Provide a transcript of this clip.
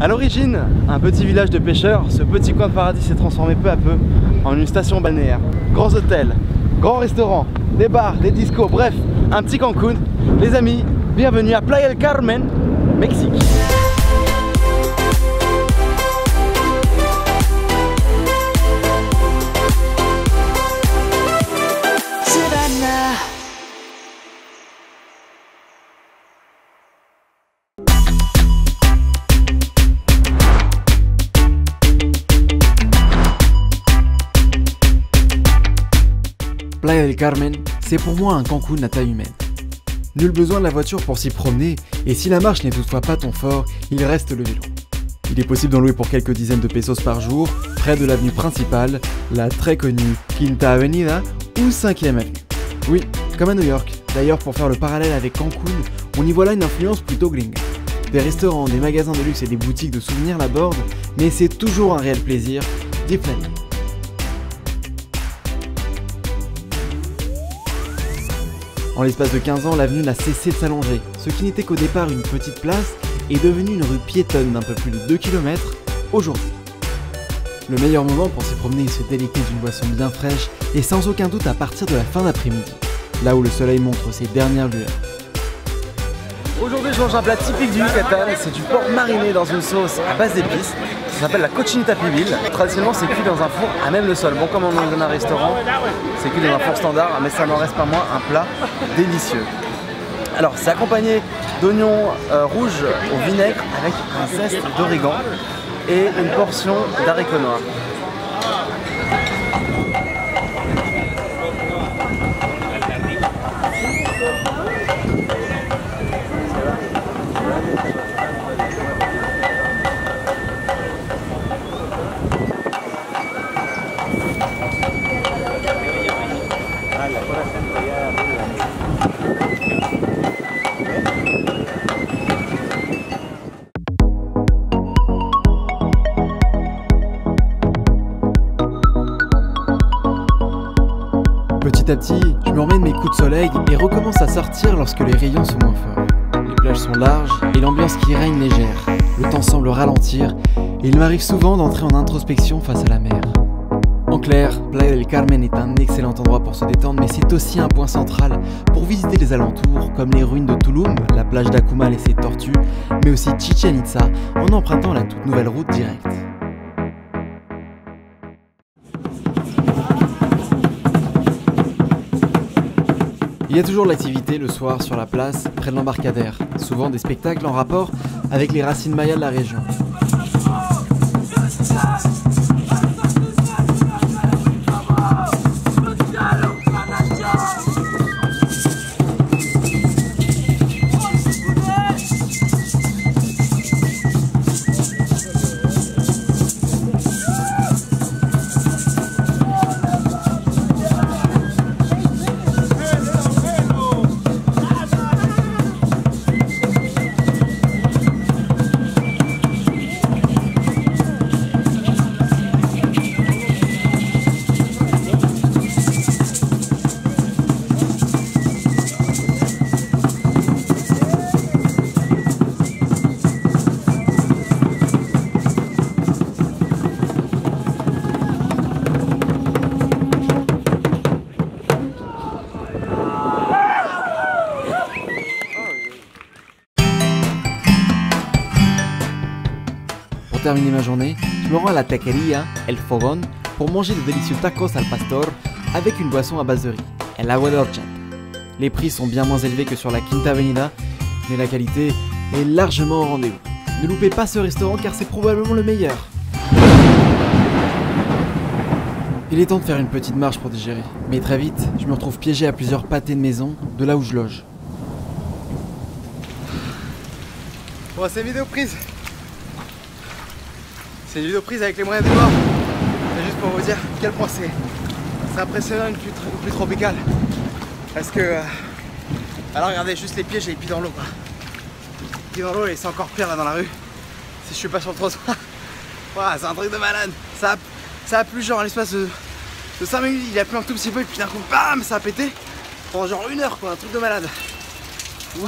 A l'origine, un petit village de pêcheurs, ce petit coin de paradis s'est transformé peu à peu en une station balnéaire. Grands hôtels, grands restaurants, des bars, des discos, bref, un petit Cancun. Les amis, bienvenue à Playa del Carmen, Mexique. Playa del Carmen, c'est pour moi un Cancun à taille humaine. Nul besoin de la voiture pour s'y promener, et si la marche n'est toutefois pas ton fort, il reste le vélo. Il est possible d'en louer pour quelques dizaines de pesos par jour, près de l'avenue principale, la très connue Quinta Avenida ou 5e Avenue. Oui, comme à New York. D'ailleurs, pour faire le parallèle avec Cancun, on y voit là une influence plutôt gringa. Des restaurants, des magasins de luxe et des boutiques de souvenirs l'abordent, mais c'est toujours un réel plaisir d'y planer. En l'espace de 15 ans, l'avenue n'a cessé de s'allonger. Ce qui n'était qu'au départ une petite place est devenu une rue piétonne d'un peu plus de 2 km aujourd'hui. Le meilleur moment pour s'y promener et se délecter d'une boisson bien fraîche est sans aucun doute à partir de la fin d'après-midi, là où le soleil montre ses dernières lueurs. Aujourd'hui je mange un plat typique du Yucatan, c'est du porc mariné dans une sauce à base d'épices. Ça s'appelle la cochinita pibil. Traditionnellement c'est cuit dans un four à même le sol. Bon, comme on mange dans un restaurant, c'est cuit dans un four standard, mais ça n'en reste pas moins un plat délicieux. Alors c'est accompagné d'oignons rouges au vinaigre avec un zeste d'origan et une portion d'haricots noirs. Petit à petit, je me remets de mes coups de soleil et recommence à sortir lorsque les rayons sont moins forts. Les plages sont larges et l'ambiance qui règne légère. Le temps semble ralentir et il m'arrive souvent d'entrer en introspection face à la mer. En clair, Playa del Carmen est un excellent endroit pour se détendre, mais c'est aussi un point central pour visiter les alentours, comme les ruines de Tulum, la plage d'Akumal et ses tortues, mais aussi Chichen Itza, en empruntant la toute nouvelle route directe. Il y a toujours de l'activité le soir sur la place, près de l'embarcadère, souvent des spectacles en rapport avec les racines mayas de la région. Pour terminer ma journée, je me rends à la taqueria El Fogón pour manger de délicieux tacos al pastor avec une boisson à base de riz, el agua de horchata. Les prix sont bien moins élevés que sur la Quinta Avenida, mais la qualité est largement au rendez-vous. Ne loupez pas ce restaurant car c'est probablement le meilleur. Il est temps de faire une petite marche pour digérer, mais très vite, je me retrouve piégé à plusieurs pâtés de maison de là où je loge. Bon, c'est une vidéo prise. C'est une vidéo prise avec les moyens du bord. C'est juste pour vous dire à quel point c'est impressionnant une pluie tropicale. Parce que... alors regardez, juste les pieds, j'ai les pieds dans l'eau. Les pieds dans l'eau et c'est encore pire là dans la rue. Si je suis pas sur le trottoir. Voilà, c'est un truc de malade. Ça a plu genre à l'espace de 5 minutes, il a plu un tout petit peu et puis d'un coup, bam, ça a pété. Pendant genre 1 heure quoi, un truc de malade. Wow.